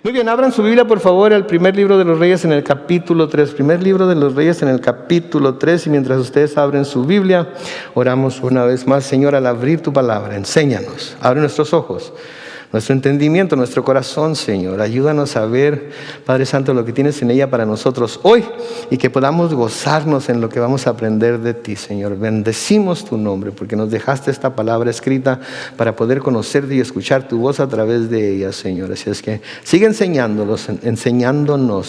Muy bien, abran su Biblia por favor al primer libro de los Reyes en el capítulo 3. Primer libro de los Reyes en el capítulo 3. Y mientras ustedes abren su Biblia, oramos una vez más. Señor, al abrir tu palabra, enséñanos, abre nuestros ojos, nuestro entendimiento, nuestro corazón, Señor. Ayúdanos a ver, Padre Santo, lo que tienes en ella para nosotros hoy y que podamos gozarnos en lo que vamos a aprender de ti, Señor. Bendecimos tu nombre porque nos dejaste esta palabra escrita para poder conocerte y escuchar tu voz a través de ella, Señor. Así es que sigue enseñándonos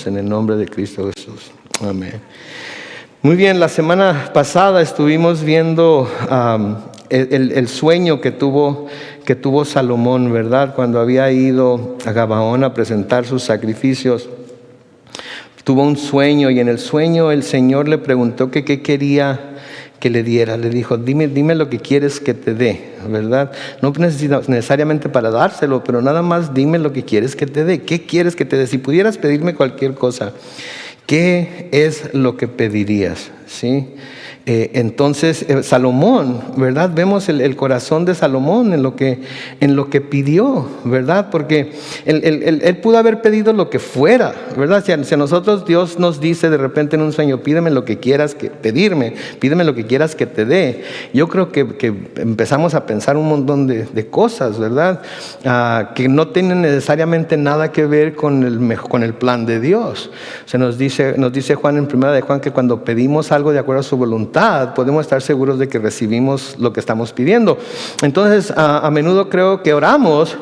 en el nombre de Cristo Jesús. Amén. Muy bien, la semana pasada estuvimos viendo el sueño que tuvo Salomón, ¿verdad? Cuando había ido a Gabaón a presentar sus sacrificios, tuvo un sueño y en el sueño el Señor le preguntó que qué quería que le diera. Le dijo, dime lo que quieres que te dé, ¿verdad? No necesariamente para dárselo, pero nada más dime lo que quieres que te dé. ¿Qué quieres que te dé? Si pudieras pedirme cualquier cosa, ¿qué es lo que pedirías? ¿Sí? Entonces Salomón, ¿verdad? Vemos el corazón de Salomón en lo que pidió, ¿verdad? Porque él pudo haber pedido lo que fuera, ¿verdad? Si a nosotros Dios nos dice de repente en un sueño, pídeme lo que quieras pídeme lo que quieras que te dé. Yo creo que empezamos a pensar un montón de cosas, ¿verdad? Que no tienen necesariamente nada que ver con el plan de Dios. Nos dice Juan en primera de Juan que cuando pedimos algo de acuerdo a su voluntad, podemos estar seguros de que recibimos lo que estamos pidiendo. Entonces, a menudo creo que oramos,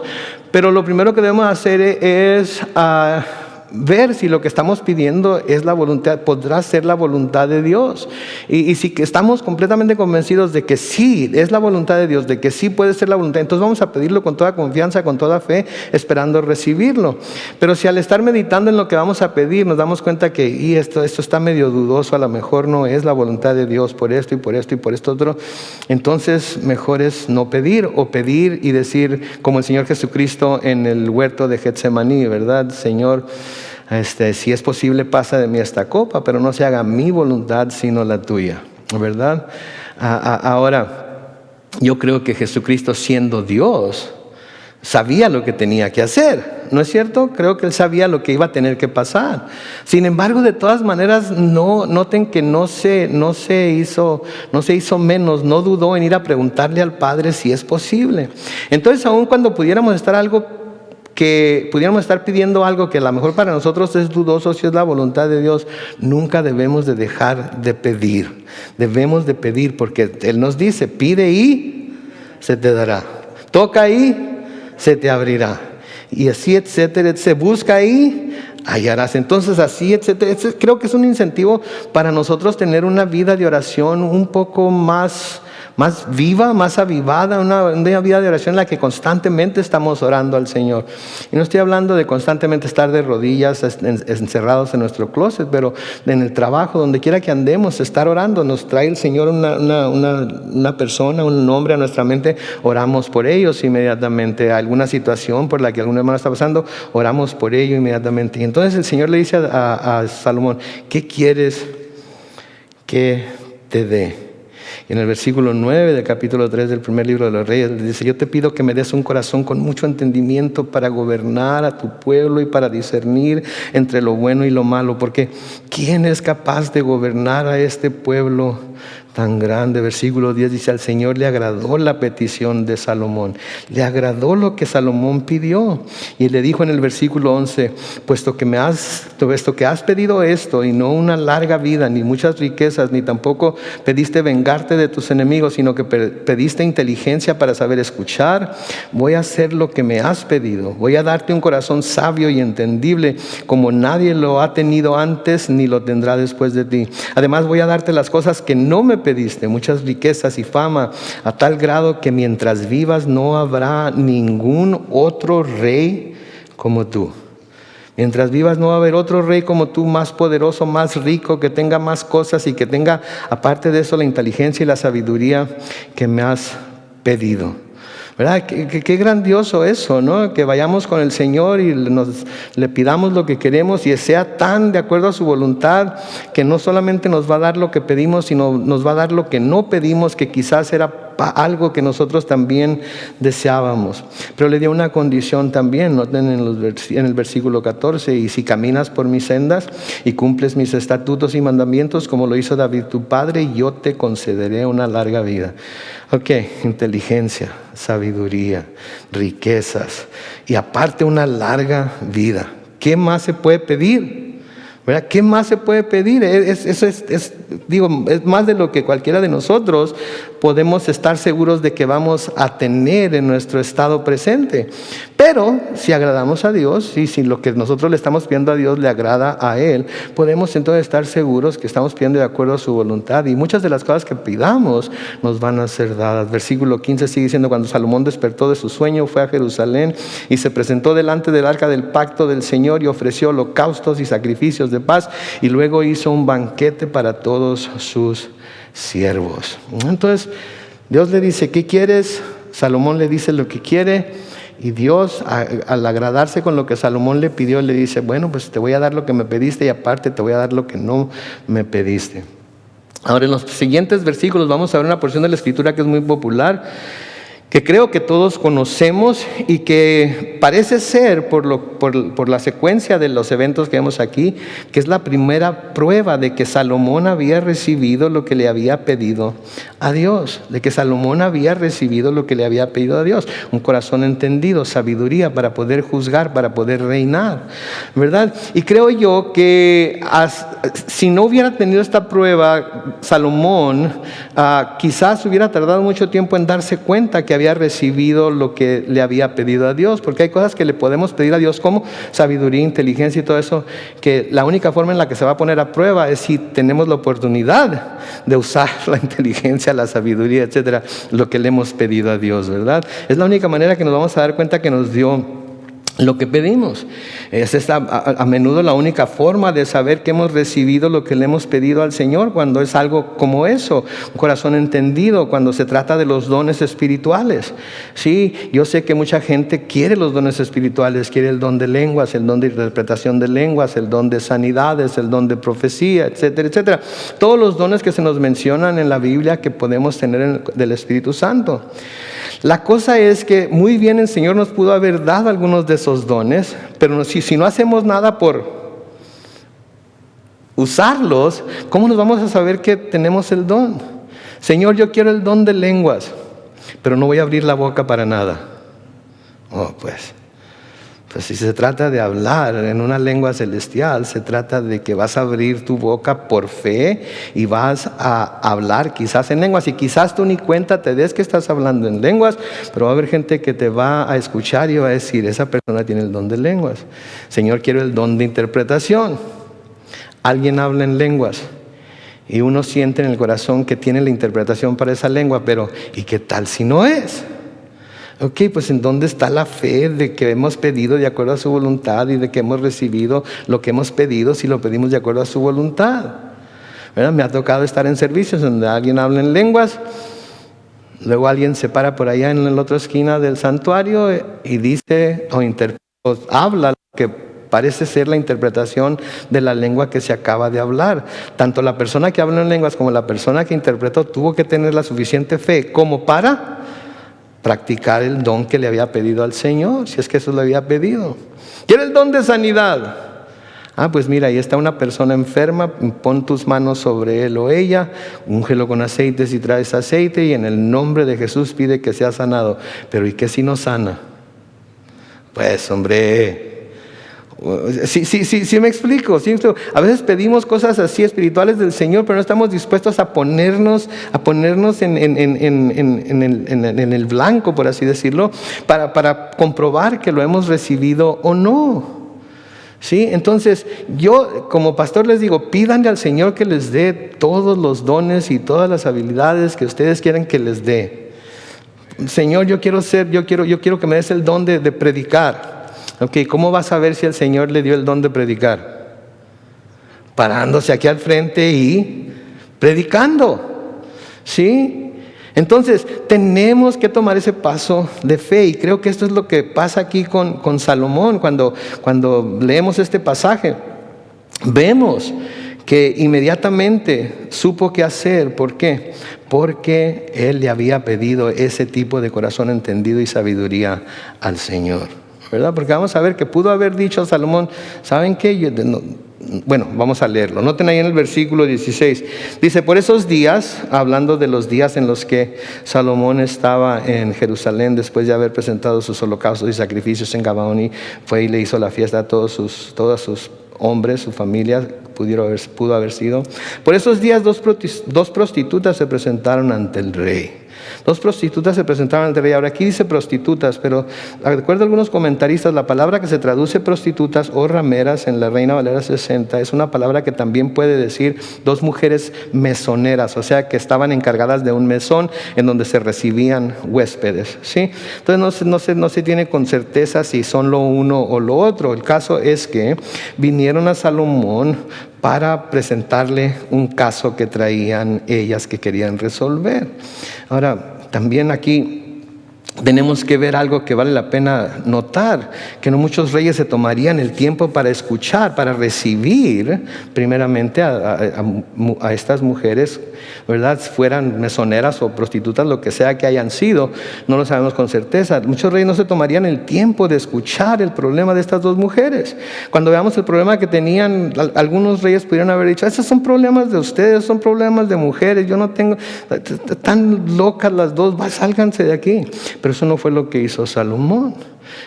pero lo primero que debemos hacer es ver si lo que estamos pidiendo es la voluntad, podrá ser la voluntad de Dios. Y si estamos completamente convencidos de que sí, es la voluntad de Dios, de que sí puede ser la voluntad, entonces vamos a pedirlo con toda confianza, con toda fe, esperando recibirlo. Pero si al estar meditando en lo que vamos a pedir, nos damos cuenta que esto está medio dudoso, a lo mejor no es la voluntad de Dios por esto y por esto y por esto otro, entonces mejor es no pedir o pedir y decir como el Señor Jesucristo en el huerto de Getsemaní, ¿verdad? Señor, si es posible pasa de mí esta copa, pero no se haga mi voluntad sino la tuya, ¿verdad? Ahora, yo creo que Jesucristo, siendo Dios, sabía lo que tenía que hacer, ¿no es cierto? Creo que Él sabía lo que iba a tener que pasar. Sin embargo, de todas maneras, noten que no se hizo menos, no dudó en ir a preguntarle al Padre si es posible. Entonces, aun cuando pudiéramos estar pidiendo algo que a lo mejor para nosotros es dudoso si es la voluntad de Dios, nunca debemos de dejar de pedir. Debemos de pedir porque Él nos dice, pide y se te dará. Toca y se te abrirá. Y así, etcétera, etcétera. Busca y hallarás. Entonces, así, etcétera. Creo que es un incentivo para nosotros tener una vida de oración un poco más viva, más avivada, una vida de oración en la que constantemente estamos orando al Señor. Y no estoy hablando de constantemente estar de rodillas encerrados en nuestro closet, pero en el trabajo, donde quiera que andemos, estar orando. Nos trae el Señor una persona, un nombre a nuestra mente, oramos por ellos inmediatamente. Alguna situación por la que algún hermano está pasando, oramos por ello inmediatamente. Y entonces el Señor le dice a Salomón, ¿qué quieres que te dé? Y en el versículo 9 del capítulo 3 del primer libro de los Reyes, le dice, yo te pido que me des un corazón con mucho entendimiento para gobernar a tu pueblo y para discernir entre lo bueno y lo malo, porque ¿quién es capaz de gobernar a este pueblo tan grande? Versículo 10 dice, al Señor le agradó la petición de Salomón, le agradó lo que Salomón pidió, y le dijo en el versículo 11, puesto que has pedido esto y no una larga vida, ni muchas riquezas, ni tampoco pediste vengarte de tus enemigos, sino que pediste inteligencia para saber escuchar, voy a hacer lo que me has pedido, voy a darte un corazón sabio y entendible como nadie lo ha tenido antes ni lo tendrá después de ti. Además voy a darte las cosas que no me pediste, muchas riquezas y fama, a tal grado que mientras vivas no habrá ningún otro rey como tú. Mientras vivas no va a haber otro rey como tú, más poderoso, más rico, que tenga más cosas y que tenga, aparte de eso, la inteligencia y la sabiduría que me has pedido. ¿Verdad? Qué grandioso eso, ¿no? Que vayamos con el Señor y le pidamos lo que queremos y sea tan de acuerdo a su voluntad que no solamente nos va a dar lo que pedimos, sino nos va a dar lo que no pedimos, que quizás era algo que nosotros también deseábamos. Pero le dio una condición también, noten en el versículo 14, y si caminas por mis sendas y cumples mis estatutos y mandamientos como lo hizo David tu padre, yo te concederé una larga vida. Ok, inteligencia, sabiduría, riquezas y aparte una larga vida. ¿Qué más se puede pedir? ¿Verdad? ¿Qué más se puede pedir? Eso es más de lo que cualquiera de nosotros podemos estar seguros de que vamos a tener en nuestro estado presente. Pero si agradamos a Dios y si lo que nosotros le estamos pidiendo a Dios le agrada a Él, podemos entonces estar seguros que estamos pidiendo de acuerdo a su voluntad, y muchas de las cosas que pidamos nos van a ser dadas. Versículo 15 sigue diciendo: cuando Salomón despertó de su sueño, fue a Jerusalén y se presentó delante del arca del pacto del Señor y ofreció holocaustos y sacrificios de paz, y luego hizo un banquete para todos sus siervos. Entonces Dios le dice: ¿qué quieres? Salomón le dice lo que quiere, y Dios, al agradarse con lo que Salomón le pidió, le dice: bueno, pues te voy a dar lo que me pediste y aparte te voy a dar lo que no me pediste. Ahora, en los siguientes versículos vamos a ver una porción de la Escritura que es muy popular, que creo que todos conocemos y que parece ser, por la secuencia de los eventos que vemos aquí, que es la primera prueba de que Salomón había recibido lo que le había pedido a Dios, de que Salomón había recibido lo que le había pedido a Dios: un corazón entendido, sabiduría para poder juzgar, para poder reinar, ¿verdad? Y creo yo que si no hubiera tenido esta prueba, Salomón quizás hubiera tardado mucho tiempo en darse cuenta que había recibido lo que le había pedido a Dios, porque hay cosas que le podemos pedir a Dios como sabiduría, inteligencia y todo eso, que la única forma en la que se va a poner a prueba es si tenemos la oportunidad de usar la inteligencia, la sabiduría, etcétera, lo que le hemos pedido a Dios, ¿verdad? Es la única manera que nos vamos a dar cuenta que nos dio lo que pedimos. Es a menudo la única forma de saber que hemos recibido lo que le hemos pedido al Señor, cuando es algo como eso, un corazón entendido, cuando se trata de los dones espirituales. Sí, yo sé que mucha gente quiere los dones espirituales, quiere el don de lenguas, el don de interpretación de lenguas, el don de sanidades, el don de profecía, etcétera, etcétera. Todos los dones que se nos mencionan en la Biblia que podemos tener del Espíritu Santo. La cosa es que muy bien el Señor nos pudo haber dado algunos de esos dones, pero si no hacemos nada por usarlos, ¿cómo nos vamos a saber que tenemos el don? Señor, yo quiero el don de lenguas, pero no voy a abrir la boca para nada. Pues si se trata de hablar en una lengua celestial, se trata de que vas a abrir tu boca por fe y vas a hablar quizás en lenguas, y quizás tú ni cuenta te des que estás hablando en lenguas, pero va a haber gente que te va a escuchar y va a decir: esa persona tiene el don de lenguas. Señor, quiero el don de interpretación. Alguien habla en lenguas y uno siente en el corazón que tiene la interpretación para esa lengua, pero ¿y qué tal si no es? Ok, pues ¿en dónde está la fe de que hemos pedido de acuerdo a su voluntad y de que hemos recibido lo que hemos pedido si lo pedimos de acuerdo a su voluntad? ¿Verdad? Me ha tocado estar en servicios donde alguien habla en lenguas, luego alguien se para por allá en la otra esquina del santuario y dice o habla lo que parece ser la interpretación de la lengua que se acaba de hablar. Tanto la persona que habla en lenguas como la persona que interpretó tuvo que tener la suficiente fe como para practicar el don que le había pedido al Señor, si es que eso le había pedido. ¿Quiere el don de sanidad? Pues mira, ahí está una persona enferma, pon tus manos sobre él o ella, úngelo con aceite si traes aceite, y en el nombre de Jesús pide que sea sanado. Pero ¿y qué si no sana? Pues hombre, sí me explico. A veces pedimos cosas así espirituales del Señor, pero no estamos dispuestos a ponernos en el blanco, por así decirlo, para comprobar que lo hemos recibido o no. ¿Sí? Entonces yo como pastor les digo: pídanle al Señor que les dé todos los dones y todas las habilidades que ustedes quieren que les dé. Señor, yo quiero que me des el don de predicar. Ok, ¿cómo vas a ver si el Señor le dio el don de predicar? Parándose aquí al frente y predicando. ¿Sí? Entonces tenemos que tomar ese paso de fe, y creo que esto es lo que pasa aquí con Salomón. Cuando leemos este pasaje, vemos que inmediatamente supo qué hacer. ¿Por qué? Porque él le había pedido ese tipo de corazón entendido y sabiduría al Señor, ¿verdad? Porque vamos a ver que pudo haber dicho a Salomón, ¿saben qué? Bueno, vamos a leerlo. Noten ahí en el versículo 16. Dice, por esos días, hablando de los días en los que Salomón estaba en Jerusalén después de haber presentado sus holocaustos y sacrificios en Gabaón, y fue y le hizo la fiesta a todos sus hombres, su familia, pudo haber sido. Por esos días dos prostitutas se presentaron ante el rey. Dos prostitutas se presentaron ante el rey. Ahora aquí dice prostitutas, pero de acuerdo a algunos comentaristas, la palabra que se traduce prostitutas o rameras en la Reina Valera 60 es una palabra que también puede decir dos mujeres mesoneras, o sea que estaban encargadas de un mesón en donde se recibían huéspedes, ¿sí? Entonces no se tiene con certeza si son lo uno o lo otro. El caso es que vinieron a Salomón para presentarle un caso que traían ellas que querían resolver. Ahora, también aquí tenemos que ver algo que vale la pena notar, que no muchos reyes se tomarían el tiempo para escuchar, para recibir primeramente a estas mujeres, ¿verdad? Fueran mesoneras o prostitutas, lo que sea que hayan sido, no lo sabemos con certeza. Muchos reyes no se tomarían el tiempo de escuchar el problema de estas dos mujeres. Cuando veamos el problema que tenían, algunos reyes pudieran haber dicho, esos son problemas de ustedes, son problemas de mujeres, yo no tengo, tan locas las dos, sálganse de aquí. Pero eso no fue lo que hizo Salomón.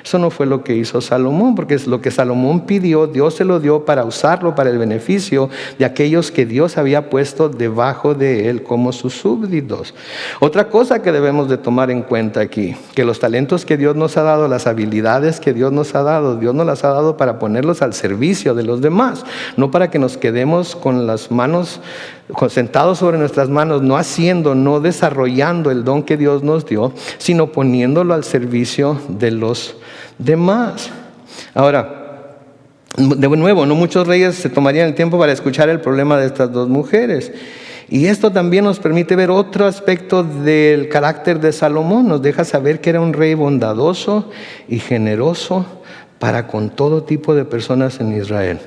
Eso no fue lo que hizo Salomón, porque es lo que Salomón pidió, Dios se lo dio para usarlo para el beneficio de aquellos que Dios había puesto debajo de él como sus súbditos. Otra cosa que debemos de tomar en cuenta aquí, que los talentos que Dios nos ha dado, las habilidades que Dios nos ha dado, Dios nos las ha dado para ponerlos al servicio de los demás, no para que nos quedemos con las manos sentados sobre nuestras manos, no haciendo, no desarrollando el don que Dios nos dio, sino poniéndolo al servicio de los demás. Ahora, de nuevo, no muchos reyes se tomarían el tiempo para escuchar el problema de estas dos mujeres. Y esto también nos permite ver otro aspecto del carácter de Salomón. Nos deja saber que era un rey bondadoso y generoso para con todo tipo de personas en Israel.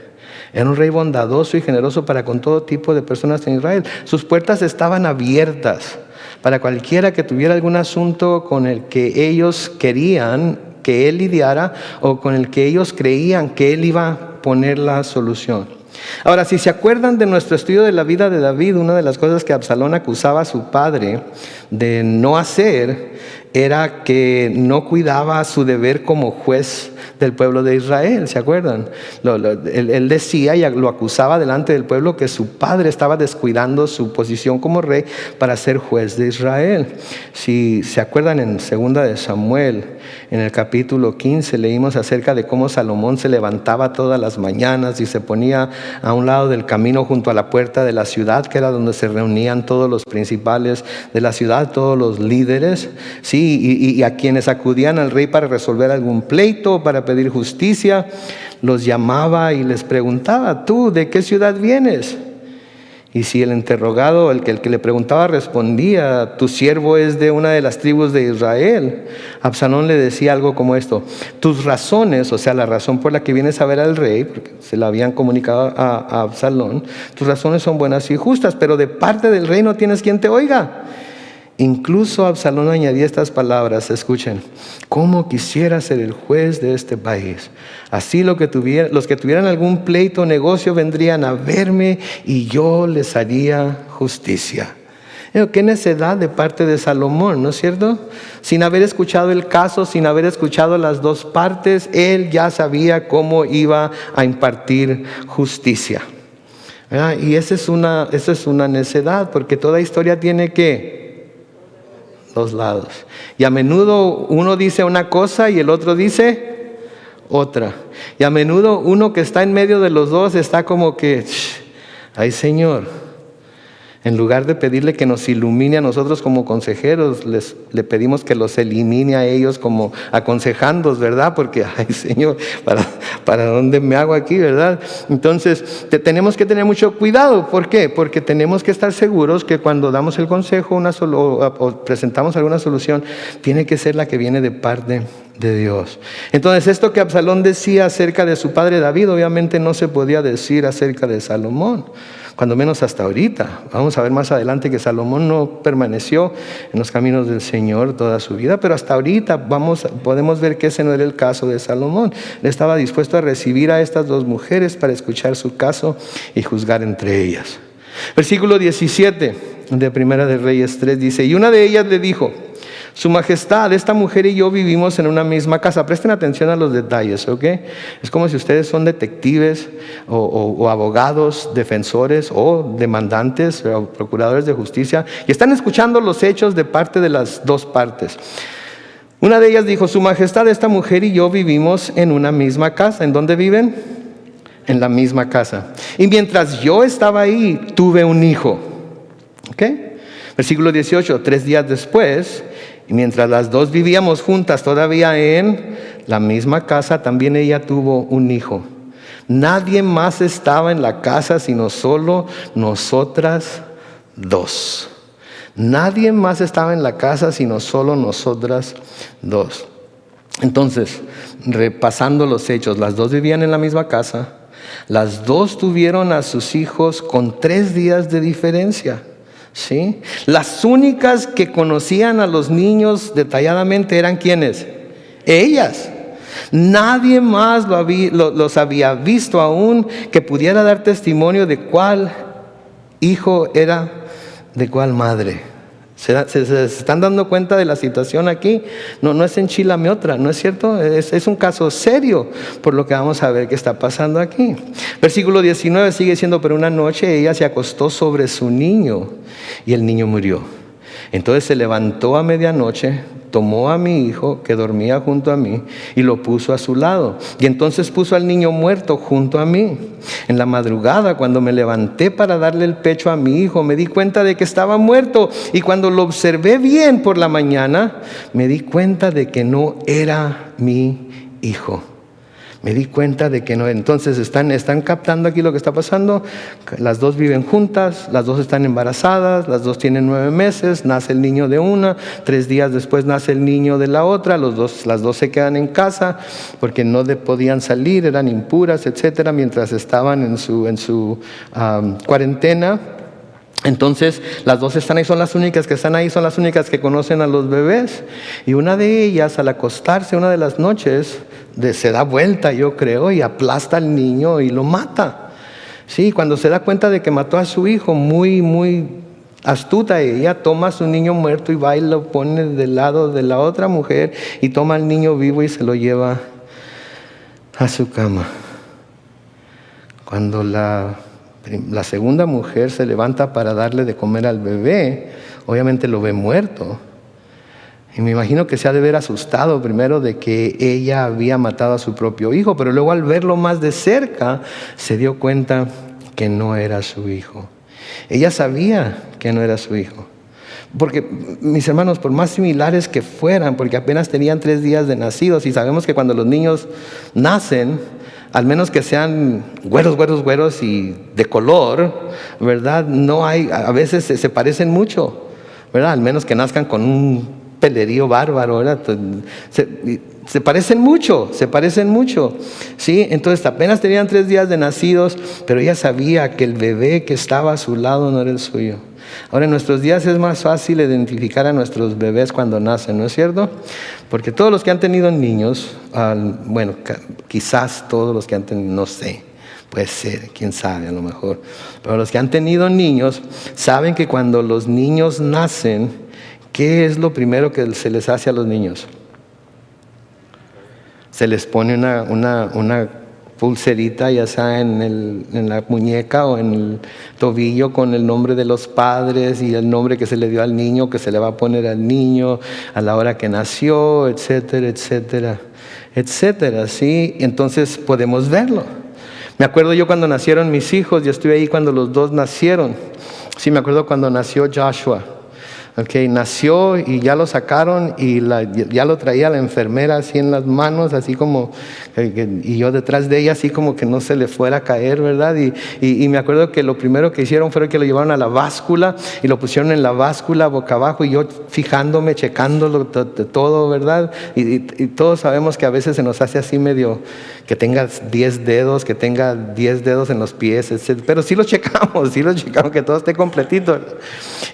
Era un rey bondadoso y generoso para con todo tipo de personas en Israel. Sus puertas estaban abiertas para cualquiera que tuviera algún asunto con el que ellos querían que él lidiara o con el que ellos creían que él iba a poner la solución. Ahora, si se acuerdan de nuestro estudio de la vida de David, una de las cosas que Absalón acusaba a su padre de no hacer era que no cuidaba su deber como juez del pueblo de Israel, ¿se acuerdan? Él decía y lo acusaba delante del pueblo que su padre estaba descuidando su posición como rey para ser juez de Israel. Si se acuerdan, en 2 de Samuel, en el capítulo 15, leímos acerca de cómo Salomón se levantaba todas las mañanas y se ponía a un lado del camino junto a la puerta de la ciudad, que era donde se reunían todos los principales de la ciudad, todos los líderes, sí, y a quienes acudían al rey para resolver algún pleito, para pedir justicia, los llamaba y les preguntaba, ¿tú de qué ciudad vienes? Y si el interrogado, el que le preguntaba, respondía, tu siervo es de una de las tribus de Israel, Absalón le decía algo como esto, tus razones, o sea, la razón por la que vienes a ver al rey, porque se la habían comunicado a Absalón, tus razones son buenas y justas, pero de parte del rey no tienes quien te oiga. Incluso Absalón añadía estas palabras, escuchen, ¿cómo quisiera ser el juez de este país? Así los que tuvieran algún pleito o negocio vendrían a verme y yo les haría justicia. Qué necedad de parte de Salomón, ¿no es cierto? Sin haber escuchado el caso, sin haber escuchado las dos partes, él ya sabía cómo iba a impartir justicia. Y esa es una necedad, porque toda historia tiene que dos lados. Y a menudo uno dice una cosa y el otro dice otra. Y a menudo uno que está en medio de los dos está como que, ay Señor, en lugar de pedirle que nos ilumine a nosotros como consejeros, le pedimos que los elimine a ellos como aconsejándos, ¿verdad? Porque, ay Señor, ¿para dónde me hago aquí, verdad? Entonces, tenemos que tener mucho cuidado. ¿Por qué? Porque tenemos que estar seguros que cuando damos el consejo o presentamos alguna solución, tiene que ser la que viene de parte de Dios. Entonces, esto que Absalón decía acerca de su padre David, obviamente no se podía decir acerca de Salomón, cuando menos hasta ahorita. Vamos a ver más adelante que Salomón no permaneció en los caminos del Señor toda su vida, pero hasta ahorita podemos ver que ese no era el caso de Salomón. Él estaba dispuesto a recibir a estas dos mujeres para escuchar su caso y juzgar entre ellas. Versículo 17 de Primera de Reyes 3 dice: y una de ellas le dijo: Su Majestad, esta mujer y yo vivimos en una misma casa. Presten atención a los detalles, ¿ok? Es como si ustedes son detectives o abogados, defensores o demandantes o procuradores de justicia y están escuchando los hechos de parte de las dos partes. Una de ellas dijo: Su Majestad, esta mujer y yo vivimos en una misma casa. ¿En dónde viven? En la misma casa. Y mientras yo estaba ahí, tuve un hijo. ¿Ok? Versículo 18, 3 días después, y mientras las dos vivíamos juntas todavía en la misma casa, también ella tuvo un hijo. Nadie más estaba en la casa sino solo nosotras dos. Nadie más estaba en la casa sino solo nosotras dos. Entonces, repasando los hechos, las dos vivían en la misma casa. Las dos tuvieron a sus hijos con 3 días de diferencia. ¿Sí? Las únicas que conocían a los niños detalladamente eran ¿quiénes? Ellas. Nadie más los había visto aún que pudiera dar testimonio de cuál hijo era de cuál madre. ¿Se están dando cuenta de la situación aquí? No es enchilame otra, ¿no es cierto? Es un caso serio por lo que vamos a ver que está pasando aquí. Versículo 19 sigue diciendo: pero una noche ella se acostó sobre su niño y el niño murió. Entonces se levantó a medianoche, tomó a mi hijo que dormía junto a mí y lo puso a su lado. Y entonces puso al niño muerto junto a mí. En la madrugada, cuando me levanté para darle el pecho a mi hijo, me di cuenta de que estaba muerto. Y cuando lo observé bien por la mañana, me di cuenta de que no era mi hijo. Me di cuenta de que no. Entonces están captando aquí lo que está pasando. Las dos viven juntas, las dos están embarazadas, las dos tienen 9 meses, nace el niño de una, 3 días después nace el niño de la otra, las dos se quedan en casa porque no podían salir, eran impuras, etcétera, mientras estaban en su cuarentena. Entonces las dos están ahí, son las únicas que están ahí, son las únicas que conocen a los bebés. Y una de ellas, al acostarse una de las noches, se da vuelta, yo creo, y aplasta al niño y lo mata. Sí, cuando se da cuenta de que mató a su hijo, muy astuta ella, toma a su niño muerto y va y lo pone del lado de la otra mujer y toma al niño vivo y se lo lleva a su cama. Cuando la segunda mujer se levanta para darle de comer al bebé, obviamente lo ve muerto. Y me imagino que se ha de ver asustado primero de que ella había matado a su propio hijo, pero luego al verlo más de cerca se dio cuenta que no era su hijo. Ella sabía que no era su hijo. Porque, mis hermanos, por más similares que fueran, porque apenas tenían 3 días de nacidos, y sabemos que cuando los niños nacen, al menos que sean güeros y de color, ¿verdad? No hay, a veces se parecen mucho, ¿verdad? Al menos que nazcan con un pelerío bárbaro, ¿verdad? Se parecen mucho, ¿sí? Entonces apenas tenían 3 días de nacidos, pero ella sabía que el bebé que estaba a su lado no era el suyo. Ahora, en nuestros días es más fácil identificar a nuestros bebés cuando nacen, ¿no es cierto? Porque todos los que han tenido niños, bueno, quizás todos los que han tenido, no sé, puede ser, quién sabe, a lo mejor. Pero los que han tenido niños saben que cuando los niños nacen, ¿qué es lo primero que se les hace a los niños? Se les pone una pulserita, ya sea en la muñeca o en el tobillo, con el nombre de los padres y el nombre que se le dio al niño, que se le va a poner al niño a la hora que nació, etcétera, etcétera, etcétera, ¿sí? Entonces podemos verlo. Me acuerdo yo cuando nacieron mis hijos, yo estuve ahí cuando los dos nacieron. Sí, me acuerdo cuando nació Joshua. Okay, nació y ya lo sacaron y ya lo traía la enfermera así en las manos, así como, y yo detrás de ella así como que no se le fuera a caer, ¿verdad? Y me acuerdo que lo primero que hicieron fue que lo llevaron a la báscula y lo pusieron en la báscula boca abajo y yo fijándome, checándolo todo, ¿verdad? Y todos sabemos que a veces se nos hace así medio, que tenga 10 dedos, que tenga 10 dedos en los pies, etc. Pero sí lo checamos, que todo esté completito.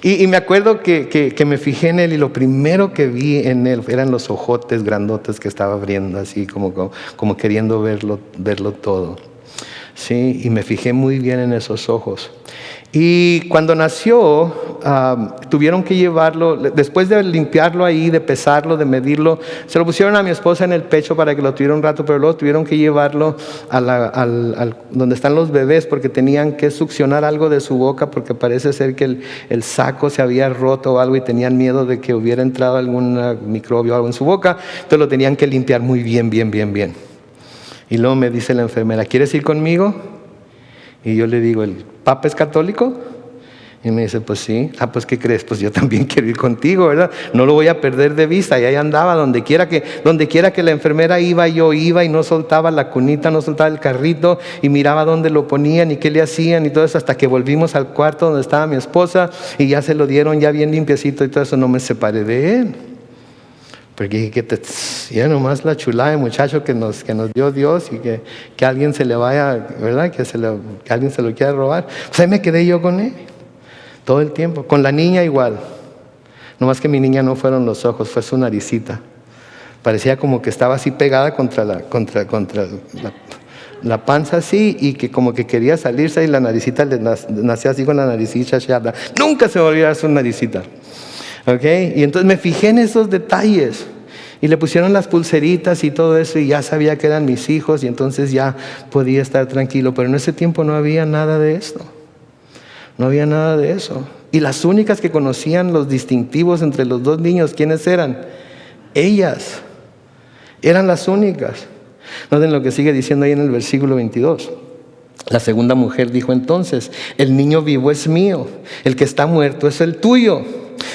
Y me acuerdo que me fijé en él y lo primero que vi en él eran los ojotes grandotes que estaba abriendo, así como queriendo verlo todo. Sí, y me fijé muy bien en esos ojos. Y cuando nació, tuvieron que llevarlo, después de limpiarlo ahí, de pesarlo, de medirlo, se lo pusieron a mi esposa en el pecho para que lo tuviera un rato, pero luego tuvieron que llevarlo donde están los bebés, porque tenían que succionar algo de su boca, porque parece ser que el saco se había roto o algo y tenían miedo de que hubiera entrado algún microbio o algo en su boca, entonces lo tenían que limpiar muy bien. Y luego me dice la enfermera, ¿quieres ir conmigo? Y yo le digo, ¿el Papa es católico? Y me dice, pues sí. Pues ¿qué crees? Pues yo también quiero ir contigo, ¿verdad? No lo voy a perder de vista. Y ahí andaba, donde quiera que la enfermera iba, yo iba y no soltaba la cunita, no soltaba el carrito y miraba dónde lo ponían y qué le hacían y todo eso, hasta que volvimos al cuarto donde estaba mi esposa y ya se lo dieron ya bien limpiecito y todo eso. No me separé de él. Porque ya nomás la chulada de muchacho que nos dio Dios y que alguien se le vaya, ¿verdad? Que alguien se lo quiera robar. Pues ahí me quedé yo con él, todo el tiempo. Con la niña igual. Nomás que mi niña no fueron los ojos, fue su naricita. Parecía como que estaba así pegada contra la panza así y que como que quería salirse y la naricita le nacía así con la naricita. Nunca se volvió a dar su naricita. Okay. Y entonces me fijé en esos detalles y le pusieron las pulseritas y todo eso y ya sabía que eran mis hijos y entonces ya podía estar tranquilo, pero en ese tiempo no había nada de esto, no había nada de eso. Y las únicas que conocían los distintivos entre los dos niños, ¿quiénes eran? Ellas, eran las únicas. Noten lo que sigue diciendo ahí en el versículo 22. La segunda mujer dijo entonces, el niño vivo es mío, el que está muerto es el tuyo.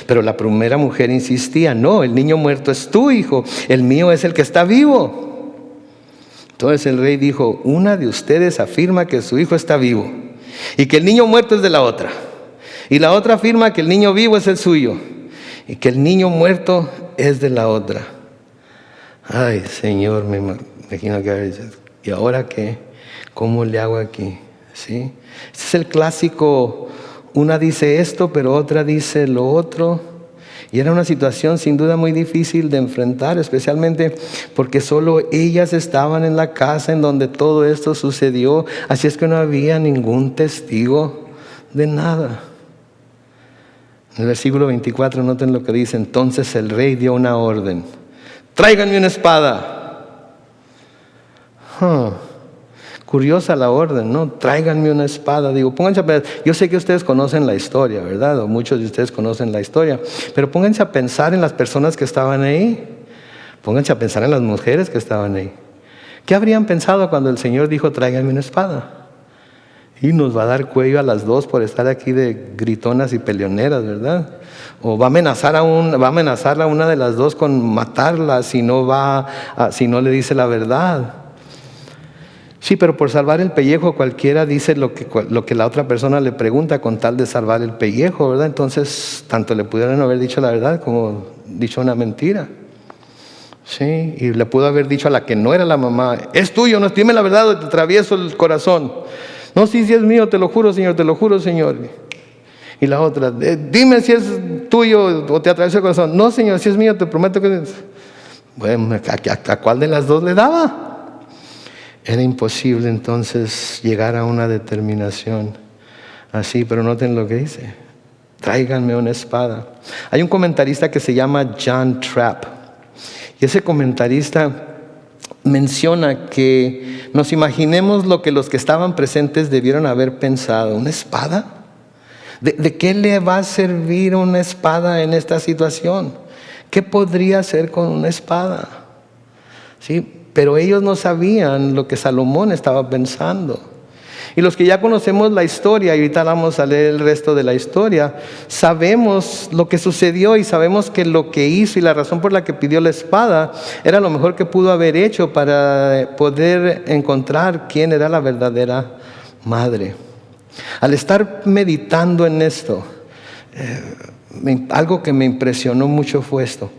Pero la primera mujer insistía, no, el niño muerto es tu hijo, el mío es el que está vivo. Entonces el rey dijo, una de ustedes afirma que su hijo está vivo y que el niño muerto es de la otra. Y la otra afirma que el niño vivo es el suyo y que el niño muerto es de la otra. Ay, Señor, me imagino que, ¿y ahora qué? ¿Cómo le hago aquí? ¿Sí? Este es el clásico. Una dice esto, pero otra dice lo otro. Y era una situación sin duda muy difícil de enfrentar, especialmente porque solo ellas estaban en la casa en donde todo esto sucedió. Así es que no había ningún testigo de nada. En el versículo 24, noten lo que dice. Entonces el rey dio una orden. Tráiganme una espada. Curiosa la orden, ¿no? Tráiganme una espada. Digo, pónganse a pensar. Yo sé que ustedes conocen la historia, ¿verdad? O muchos de ustedes conocen la historia. Pero pónganse a pensar en las personas que estaban ahí. Pónganse a pensar en las mujeres que estaban ahí. ¿Qué habrían pensado cuando el Señor dijo, tráiganme una espada? Y nos va a dar cuello a las dos por estar aquí de gritonas y peleoneras, ¿verdad? O va a amenazar a una de las dos con matarla si no le dice la verdad. Sí, pero por salvar el pellejo cualquiera dice lo que la otra persona le pregunta con tal de salvar el pellejo, ¿verdad? Entonces, tanto le pudieron haber dicho la verdad como dicho una mentira. Sí, y le pudo haber dicho a la que no era la mamá, es tuyo, no, dime la verdad o te atravieso el corazón. No, sí es mío, te lo juro, Señor. Y la otra, dime si es tuyo o te atravieso el corazón. No, Señor, si es mío, te prometo que... Bueno, ¿a cuál de las dos le daba? Era imposible entonces llegar a una determinación así, pero noten lo que dice. Tráiganme una espada. Hay un comentarista que se llama John Trapp. Y ese comentarista menciona que nos imaginemos lo que los que estaban presentes debieron haber pensado. ¿Una espada? ¿De qué le va a servir una espada en esta situación? ¿Qué podría hacer con una espada? ¿Sí? Pero ellos no sabían lo que Salomón estaba pensando. Y los que ya conocemos la historia, y ahorita vamos a leer el resto de la historia, sabemos lo que sucedió y sabemos que lo que hizo y la razón por la que pidió la espada era lo mejor que pudo haber hecho para poder encontrar quién era la verdadera madre. Al estar meditando en esto, algo que me impresionó mucho fue esto,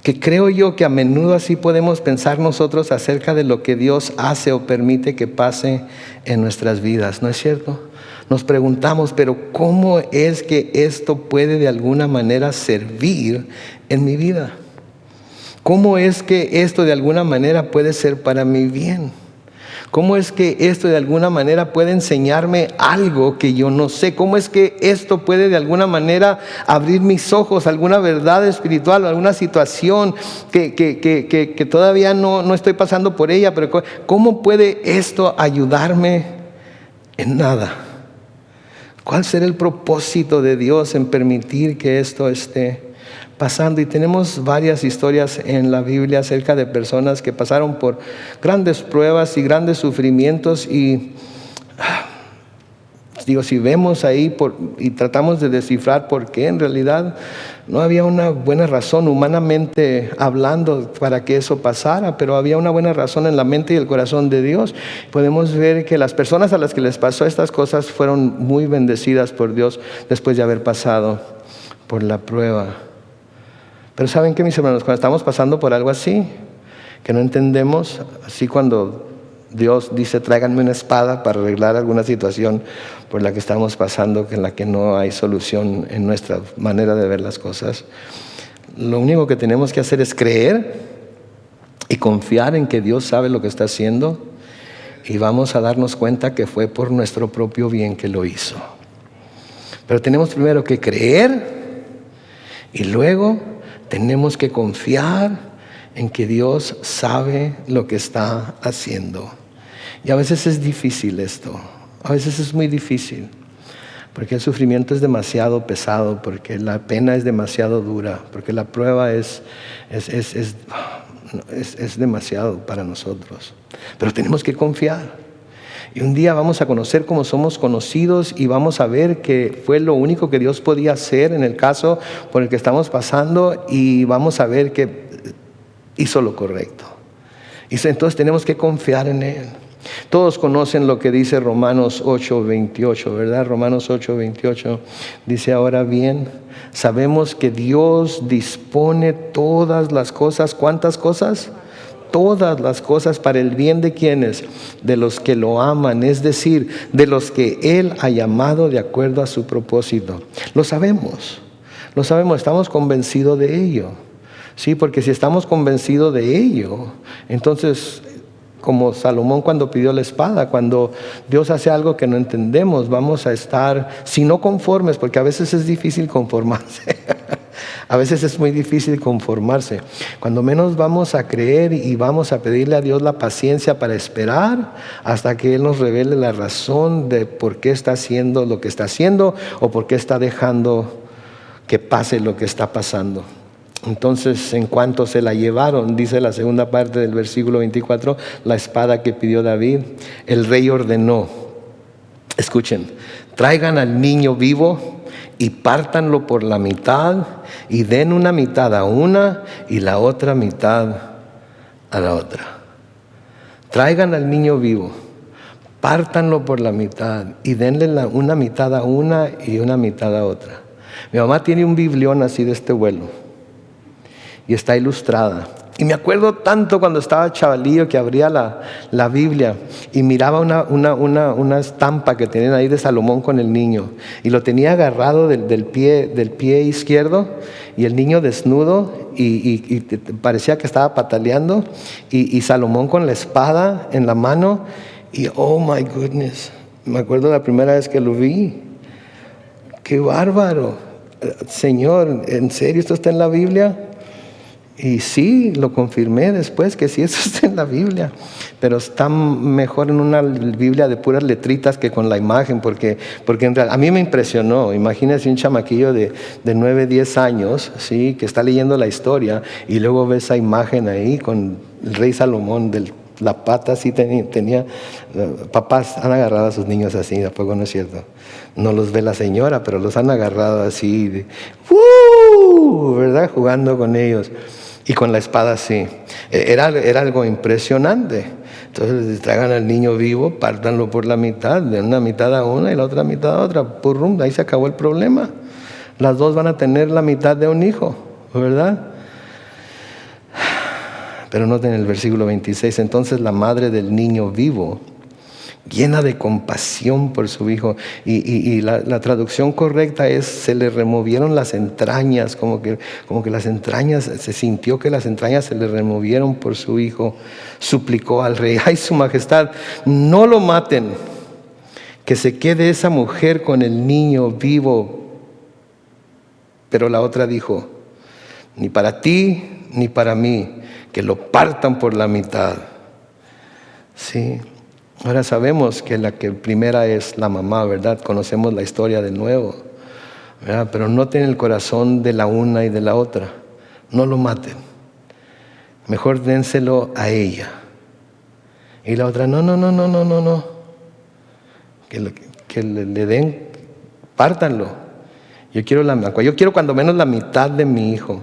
que creo yo que a menudo así podemos pensar nosotros acerca de lo que Dios hace o permite que pase en nuestras vidas, ¿no es cierto? Nos preguntamos, pero ¿cómo es que esto puede de alguna manera servir en mi vida? ¿Cómo es que esto de alguna manera puede ser para mi bien? ¿Cómo es que esto de alguna manera puede enseñarme algo que yo no sé? ¿Cómo es que esto puede de alguna manera abrir mis ojos a alguna verdad espiritual, a alguna situación que todavía no estoy pasando por ella? Pero ¿cómo puede esto ayudarme en nada? ¿Cuál será el propósito de Dios en permitir que esto esté pasando? Y tenemos varias historias en la Biblia acerca de personas que pasaron por grandes pruebas y grandes sufrimientos, y digo, si vemos ahí y tratamos de descifrar por qué, en realidad no había una buena razón humanamente hablando para que eso pasara, pero había una buena razón en la mente y el corazón de Dios. Podemos ver que las personas a las que les pasó estas cosas fueron muy bendecidas por Dios después de haber pasado por la prueba. Pero ¿saben qué, mis hermanos? Cuando estamos pasando por algo así, que no entendemos, así cuando Dios dice, tráiganme una espada para arreglar alguna situación por la que estamos pasando, en la que no hay solución en nuestra manera de ver las cosas, lo único que tenemos que hacer es creer y confiar en que Dios sabe lo que está haciendo, y vamos a darnos cuenta que fue por nuestro propio bien que lo hizo. Pero tenemos primero que creer y luego tenemos que confiar en que Dios sabe lo que está haciendo. Y a veces es difícil esto, a veces es muy difícil, porque el sufrimiento es demasiado pesado, porque la pena es demasiado dura, porque la prueba es demasiado para nosotros. Pero tenemos que confiar. Y un día vamos a conocer cómo somos conocidos, y vamos a ver que fue lo único que Dios podía hacer en el caso por el que estamos pasando, y vamos a ver que hizo lo correcto. Y entonces tenemos que confiar en Él. Todos conocen lo que dice Romanos 8:28, ¿verdad? Romanos 8:28 dice, ahora bien, sabemos que Dios dispone todas las cosas. ¿Cuántas cosas? Todas las cosas para el bien de quienes, de los que lo aman, es decir, de los que Él ha llamado de acuerdo a su propósito. Lo sabemos, estamos convencidos de ello. Sí, porque si estamos convencidos de ello, entonces, como Salomón cuando pidió la espada, cuando Dios hace algo que no entendemos, vamos a estar, si no conformes, porque a veces es difícil conformarse. A veces es muy difícil conformarse. Cuando menos vamos a creer y vamos a pedirle a Dios la paciencia para esperar hasta que Él nos revele la razón de por qué está haciendo lo que está haciendo, o por qué está dejando que pase lo que está pasando. Entonces, en cuanto se la llevaron, dice la segunda parte del versículo 24, la espada que pidió David, el rey ordenó, escuchen, traigan al niño vivo y pártanlo por la mitad, y den una mitad a una y la otra mitad a la otra. Traigan al niño vivo, pártanlo por la mitad y denle una mitad a una y una mitad a otra. Mi mamá tiene un biblión así de este vuelo y está ilustrada. Y me acuerdo tanto cuando estaba chavalillo que abría la Biblia y miraba una estampa que tenían ahí de Salomón con el niño. Y lo tenía agarrado del pie izquierdo, y el niño desnudo, y parecía que estaba pataleando. Y Salomón con la espada en la mano. Y oh my goodness, me acuerdo la primera vez que lo vi. ¡Qué bárbaro! Señor, ¿en serio esto está en la Biblia? Y sí, lo confirmé después que sí, eso está en la Biblia, pero está mejor en una Biblia de puras letritas que con la imagen, porque en realidad, a mí me impresionó. Imagínense un chamaquillo de 9, 10 años, ¿sí? Que está leyendo la historia, y luego ve esa imagen ahí con el rey Salomón del la pata así tenía. Papás han agarrado a sus niños así, tampoco no es cierto. No los ve la señora, pero los han agarrado así, ¿verdad? Jugando con ellos. Y con la espada así. Era algo impresionante. Entonces traigan al niño vivo, pártanlo por la mitad, de una mitad a una y la otra mitad a otra. Purrum, ahí se acabó el problema. Las dos van a tener la mitad de un hijo, ¿verdad? Pero noten el versículo 26. Entonces la madre del niño vivo, llena de compasión por su hijo, y la traducción correcta es: se le removieron las entrañas, como que las entrañas, se sintió que las entrañas se le removieron por su hijo. Suplicó al rey: ¡ay, su majestad, no lo maten! Que se quede esa mujer con el niño vivo. Pero la otra dijo: ni para ti ni para mí, que lo partan por la mitad. Sí. Ahora sabemos que la que primera es la mamá, ¿verdad? Conocemos la historia de nuevo, ¿verdad? Pero noten el corazón de la una y de la otra. No lo maten. Mejor dénselo a ella. Y la otra: no. Que le den, pártanlo. Yo quiero cuando menos la mitad de mi hijo.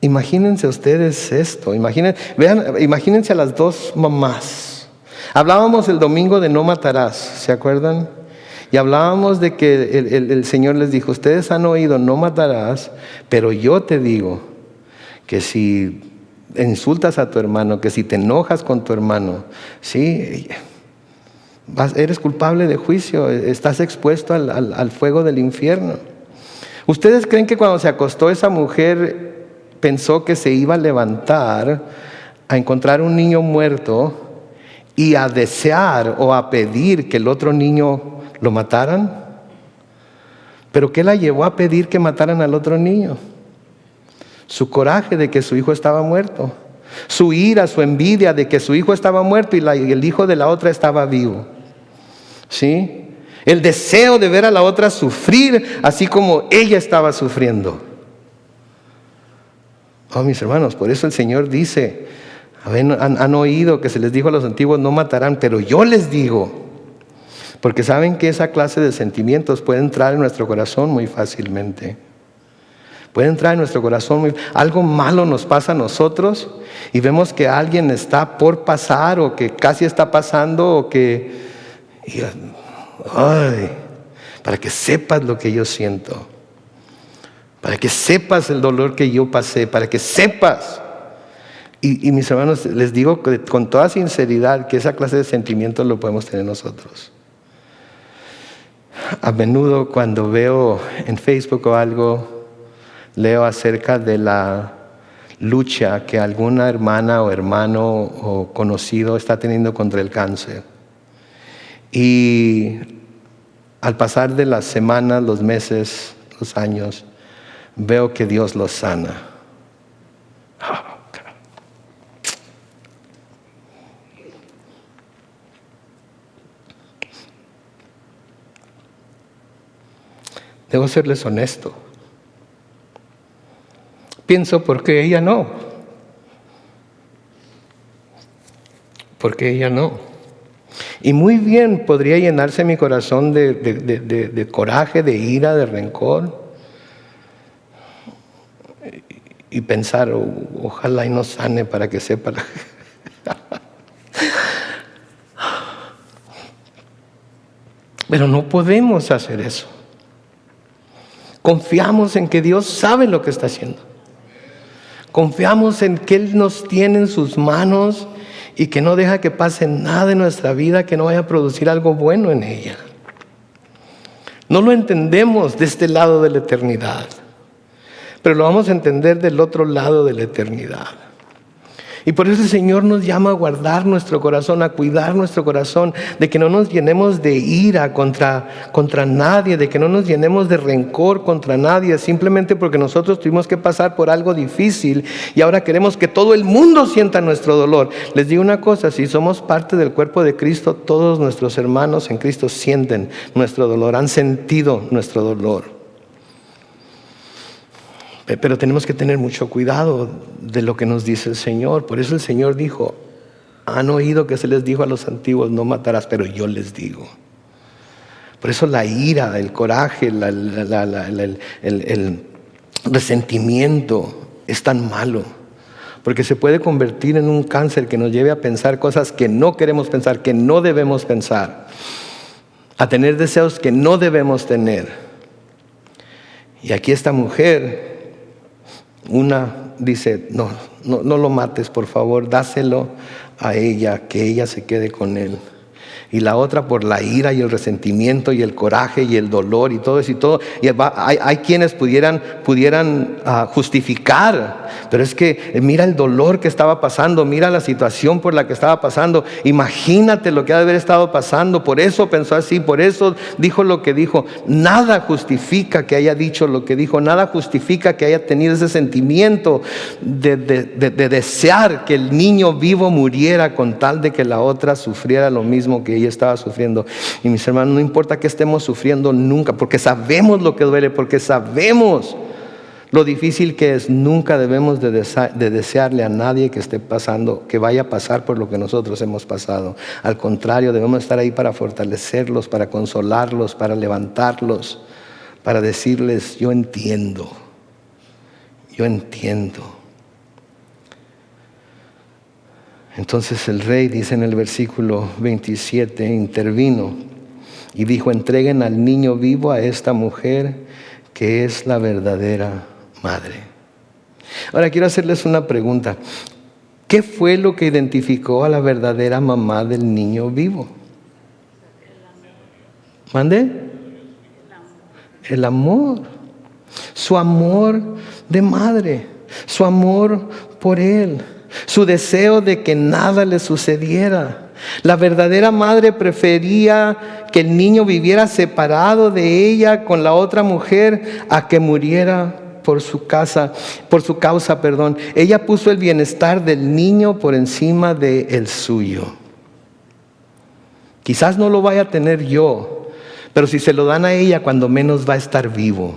Imagínense ustedes esto, imagínense a las dos mamás. Hablábamos el domingo de no matarás, ¿se acuerdan? Y hablábamos de que el Señor les dijo: ustedes han oído no matarás, pero yo te digo que si insultas a tu hermano, que si te enojas con tu hermano, ¿sí? Eres culpable de juicio, estás expuesto al fuego del infierno. ¿Ustedes creen que cuando se acostó esa mujer pensó que se iba a levantar a encontrar un niño muerto y a desear o a pedir que el otro niño lo mataran? ¿Pero qué la llevó a pedir que mataran al otro niño? Su coraje de que su hijo estaba muerto, su ira, su envidia de que su hijo estaba muerto y el hijo de la otra estaba vivo. ¿Sí? El deseo de ver a la otra sufrir así como ella estaba sufriendo. Oh, mis hermanos, por eso el Señor dice: han oído que se les dijo a los antiguos no matarán, pero yo les digo, porque saben que esa clase de sentimientos puede entrar en nuestro corazón muy fácilmente. Puede entrar en nuestro corazón algo malo nos pasa a nosotros y vemos que alguien está por pasar o que casi está pasando para que sepas lo que yo siento. Para que sepas el dolor que yo pasé, para que sepas. Y mis hermanos, les digo con toda sinceridad que esa clase de sentimientos lo podemos tener nosotros. A menudo cuando veo en Facebook o algo, leo acerca de la lucha que alguna hermana o hermano o conocido está teniendo contra el cáncer. Y al pasar de las semanas, los meses, los años, veo que Dios los sana. Debo serles honesto. Pienso: ¿por qué ella no? ¿Por qué ella no? Y muy bien podría llenarse mi corazón de coraje, de ira, de rencor. Y pensar: ojalá y no sane para que sepa. Pero no podemos hacer eso. Confiamos en que Dios sabe lo que está haciendo. Confiamos en que Él nos tiene en sus manos y que no deja que pase nada en nuestra vida que no vaya a producir algo bueno en ella. No lo entendemos de este lado de la eternidad, pero lo vamos a entender del otro lado de la eternidad. Y por eso el Señor nos llama a guardar nuestro corazón, a cuidar nuestro corazón, de que no nos llenemos de ira contra nadie, de que no nos llenemos de rencor contra nadie, simplemente porque nosotros tuvimos que pasar por algo difícil y ahora queremos que todo el mundo sienta nuestro dolor. Les digo una cosa: si somos parte del cuerpo de Cristo, todos nuestros hermanos en Cristo sienten nuestro dolor, han sentido nuestro dolor. Pero tenemos que tener mucho cuidado de lo que nos dice el Señor. Por eso el Señor dijo, han oído que se les dijo a los antiguos, no matarás, pero yo les digo. Por eso la ira, el coraje, el resentimiento es tan malo. Porque se puede convertir en un cáncer que nos lleve a pensar cosas que no queremos pensar, que no debemos pensar. A tener deseos que no debemos tener. Y aquí esta mujer, una dice, no lo mates, por favor, dáselo a ella, que ella se quede con él. Y la otra por la ira y el resentimiento y el coraje y el dolor y todo eso y todo. Y hay quienes pudieran justificar, pero es que mira el dolor que estaba pasando, mira la situación por la que estaba pasando. Imagínate lo que ha de haber estado pasando. Por eso pensó así, por eso dijo lo que dijo. Nada justifica que haya dicho lo que dijo, nada justifica que haya tenido ese sentimiento de desear que el niño vivo muriera con tal de que la otra sufriera lo mismo que ella estaba sufriendo. Y mis hermanos, no importa que estemos sufriendo nunca, porque sabemos lo que duele, porque sabemos lo difícil que es. Nunca debemos de desearle a nadie que esté pasando, que vaya a pasar por lo que nosotros hemos pasado. Al contrario, debemos estar ahí para fortalecerlos, para consolarlos, para levantarlos, para decirles, yo entiendo. Entonces el rey, dice en el versículo 27, intervino y dijo, entreguen al niño vivo a esta mujer que es la verdadera madre. Ahora quiero hacerles una pregunta. ¿Qué fue lo que identificó a la verdadera mamá del niño vivo? ¿Mande? El amor. Su amor de madre. Su amor por él. Su deseo de que nada le sucediera. La verdadera madre prefería que el niño viviera separado de ella con la otra mujer a que muriera por su causa. Ella puso el bienestar del niño por encima del suyo. Quizás no lo vaya a tener yo, pero si se lo dan a ella, cuando menos va a estar vivo.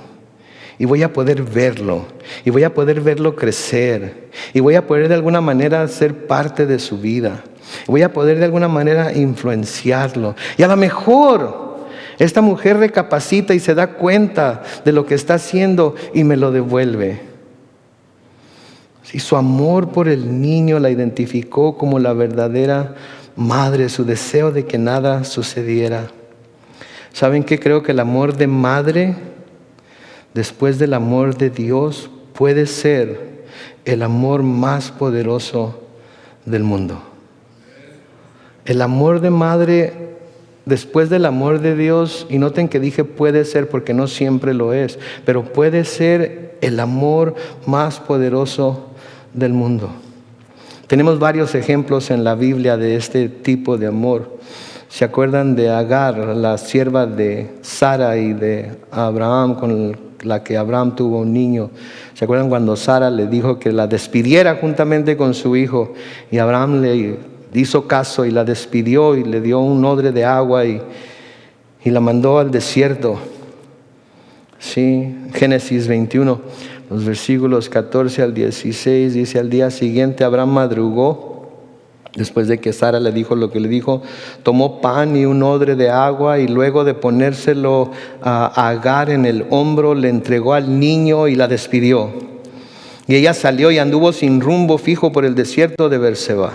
Y voy a poder verlo, y voy a poder verlo crecer, y voy a poder de alguna manera ser parte de su vida. Voy a poder de alguna manera influenciarlo. Y a lo mejor esta mujer recapacita y se da cuenta de lo que está haciendo y me lo devuelve. Y su amor por el niño la identificó como la verdadera madre, su deseo de que nada sucediera. ¿Saben qué? Creo que el amor de madre, después del amor de Dios, puede ser el amor más poderoso del mundo. El amor de madre después del amor de Dios, y noten que dije puede ser porque no siempre lo es, pero puede ser el amor más poderoso del mundo. Tenemos varios ejemplos en la Biblia de este tipo de amor. ¿Se acuerdan de Agar, la sierva de Sara y de Abraham, con la que Abraham tuvo un niño? ¿Se acuerdan cuando Sara le dijo que la despidiera juntamente con su hijo? Y Abraham le hizo caso y la despidió y le dio un odre de agua y la mandó al desierto. Sí, Génesis 21, los versículos 14 al 16, dice: al día siguiente Abraham madrugó, después de que Sara le dijo lo que le dijo, tomó pan y un odre de agua, y luego de ponérselo a Agar en el hombro, le entregó al niño y la despidió. Y ella salió y anduvo sin rumbo fijo por el desierto de Beerseba.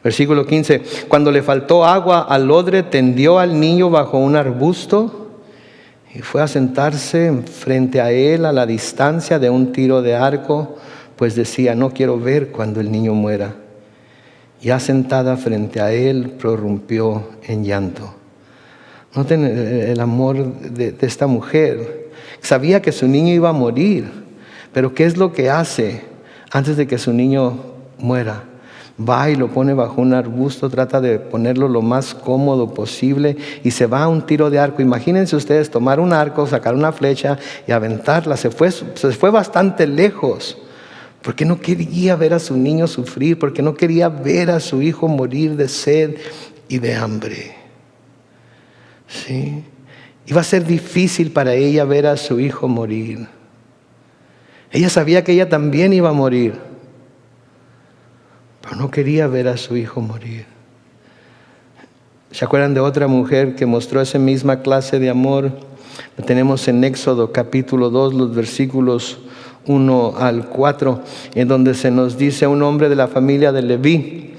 Versículo 15, cuando le faltó agua al odre, tendió al niño bajo un arbusto y fue a sentarse frente a él a la distancia de un tiro de arco, pues decía: no quiero ver cuando el niño muera. Ya sentada frente a él, prorrumpió en llanto. Noten el amor de esta mujer. Sabía que su niño iba a morir, pero ¿qué es lo que hace antes de que su niño muera? Va y lo pone bajo un arbusto, trata de ponerlo lo más cómodo posible y se va a un tiro de arco. Imagínense ustedes tomar un arco, sacar una flecha y aventarla. Se fue bastante lejos porque no quería ver a su niño sufrir, porque no quería ver a su hijo morir de sed y de hambre. ¿Sí? Iba a ser difícil para ella ver a su hijo morir. Ella sabía que ella también iba a morir, pero no quería ver a su hijo morir. ¿Se acuerdan de otra mujer que mostró esa misma clase de amor? Lo tenemos en Éxodo capítulo 2, los versículos 1 al 4, en donde se nos dice: un hombre de la familia de Leví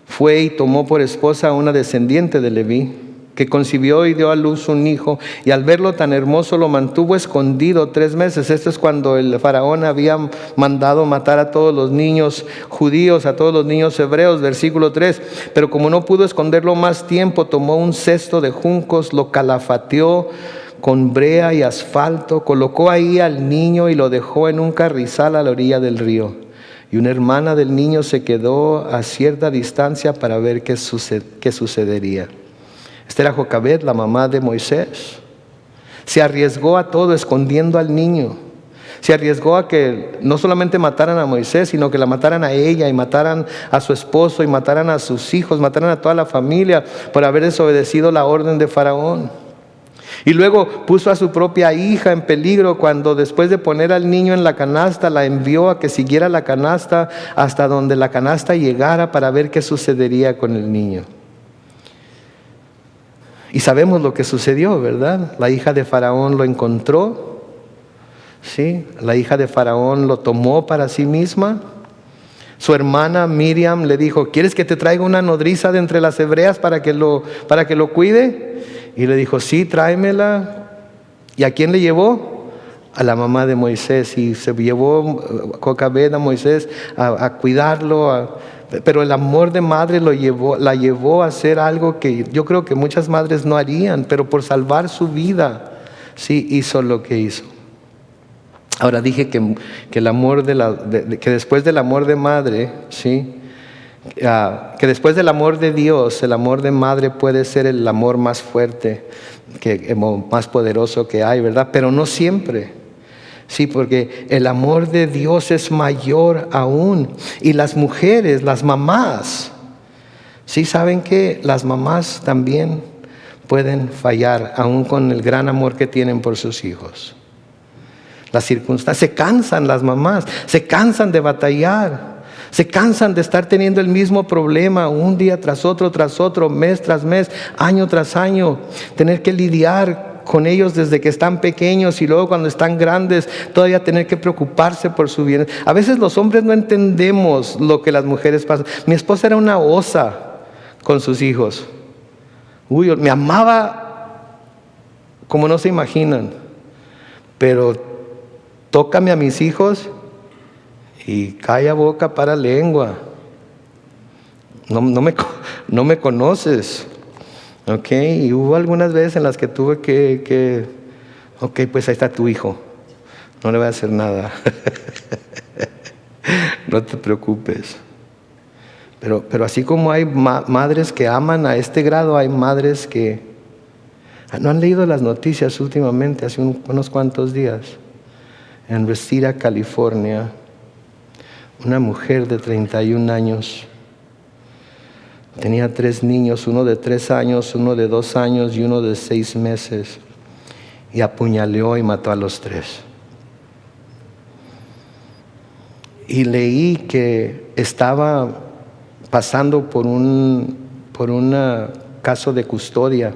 fue y tomó por esposa a una descendiente de Leví, que concibió y dio a luz un hijo, y al verlo tan hermoso lo mantuvo escondido 3 meses. Esto es cuando el faraón había mandado matar a todos los niños judíos, a todos los niños hebreos, versículo 3. Pero como no pudo esconderlo más tiempo, tomó un cesto de juncos, lo calafateó con brea y asfalto, colocó ahí al niño y lo dejó en un carrizal a la orilla del río. Y una hermana del niño se quedó a cierta distancia para ver qué sucedería. Esta era Jocabed, la mamá de Moisés. Se arriesgó a todo escondiendo al niño. Se arriesgó a que no solamente mataran a Moisés, sino que la mataran a ella, y mataran a su esposo, y mataran a sus hijos, mataran a toda la familia por haber desobedecido la orden de Faraón. Y luego puso a su propia hija en peligro cuando, después de poner al niño en la canasta, la envió a que siguiera la canasta hasta donde la canasta llegara para ver qué sucedería con el niño. Y sabemos lo que sucedió, ¿verdad? La hija de Faraón lo encontró, ¿sí? La hija de Faraón lo tomó para sí misma. Su hermana Miriam le dijo: ¿quieres que te traiga una nodriza de entre las hebreas para que lo cuide? Y le dijo: sí, tráemela. ¿Y a quién le llevó? A la mamá de Moisés. Y se llevó Jocabed a Moisés a cuidarlo. Pero el amor de madre la llevó a hacer algo que yo creo que muchas madres no harían, pero por salvar su vida, sí hizo lo que hizo. Ahora dije que el amor que después del amor de madre, sí, que después del amor de Dios, el amor de madre puede ser el amor más fuerte, más poderoso que hay, ¿verdad? Pero no siempre. Sí, porque el amor de Dios es mayor aún. Y las mujeres, las mamás, sí, saben que las mamás también pueden fallar, aún con el gran amor que tienen por sus hijos. Las circunstancias, se cansan las mamás, se cansan de batallar. Se cansan de estar teniendo el mismo problema un día tras otro, mes tras mes, año tras año. Tener que lidiar con ellos desde que están pequeños, y luego cuando están grandes todavía tener que preocuparse por su bien. A veces los hombres no entendemos lo que las mujeres pasan. Mi esposa era una osa con sus hijos. Me amaba como no se imaginan. Pero tócame a mis hijos y calla boca para lengua. No me conoces. Ok, y hubo algunas veces en las que tuve ok, pues ahí está tu hijo. No le voy a hacer nada. No te preocupes. Pero así como hay madres que aman a este grado, hay madres que no han leído las noticias últimamente, hace unos cuantos días. En Reseda, California, una mujer de 31 años tenía 3 niños, uno de 3 años, uno de 2 años y uno de 6 meses, y apuñaleó y mató a los 3. Y leí que estaba pasando por un caso de custodia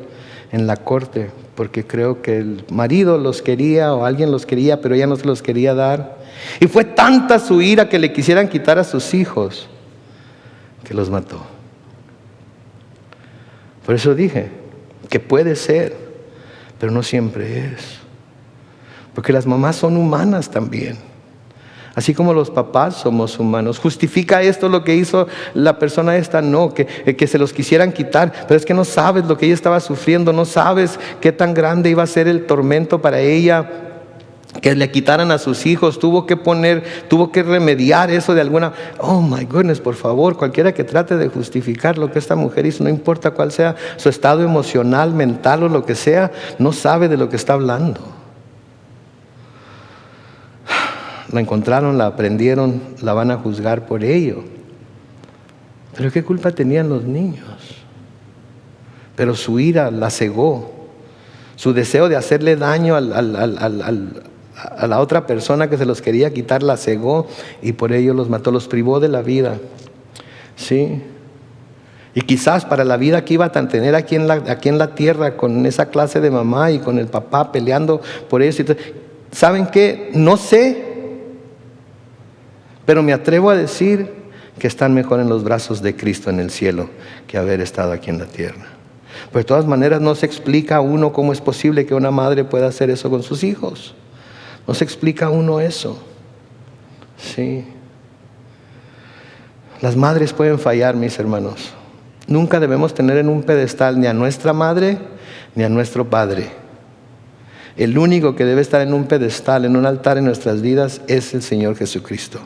en la corte, porque creo que el marido los quería o alguien los quería, pero ella no se los quería dar. Y fue tanta su ira que le quisieran quitar a sus hijos que los mató. Por eso dije que puede ser, pero no siempre es. Porque las mamás son humanas también. Así como los papás somos humanos. ¿Justifica esto lo que hizo la persona esta? No, que se los quisieran quitar. Pero es que no sabes lo que ella estaba sufriendo. No sabes qué tan grande iba a ser el tormento para ella, que le quitaran a sus hijos. Tuvo que remediar eso de alguna. Oh my goodness, por favor, cualquiera que trate de justificar lo que esta mujer hizo, no importa cuál sea su estado emocional, mental o lo que sea, no sabe de lo que está hablando. La encontraron, la aprendieron, la van a juzgar por ello. Pero ¿qué culpa tenían los niños? Pero su ira la cegó. Su deseo de hacerle daño A la otra persona que se los quería quitar la cegó y por ello los mató, los privó de la vida. ¿Sí? Y quizás para la vida que iba a tener aquí en la tierra, con esa clase de mamá y con el papá peleando por eso. ¿Saben qué? No sé, pero me atrevo a decir que están mejor en los brazos de Cristo en el cielo que haber estado aquí en la tierra. Pues de todas maneras no se explica a uno cómo es posible que una madre pueda hacer eso con sus hijos. No se explica a uno eso. Sí. Las madres pueden fallar, mis hermanos. Nunca debemos tener en un pedestal ni a nuestra madre ni a nuestro padre. El único que debe estar en un pedestal, en un altar en nuestras vidas, es el Señor Jesucristo.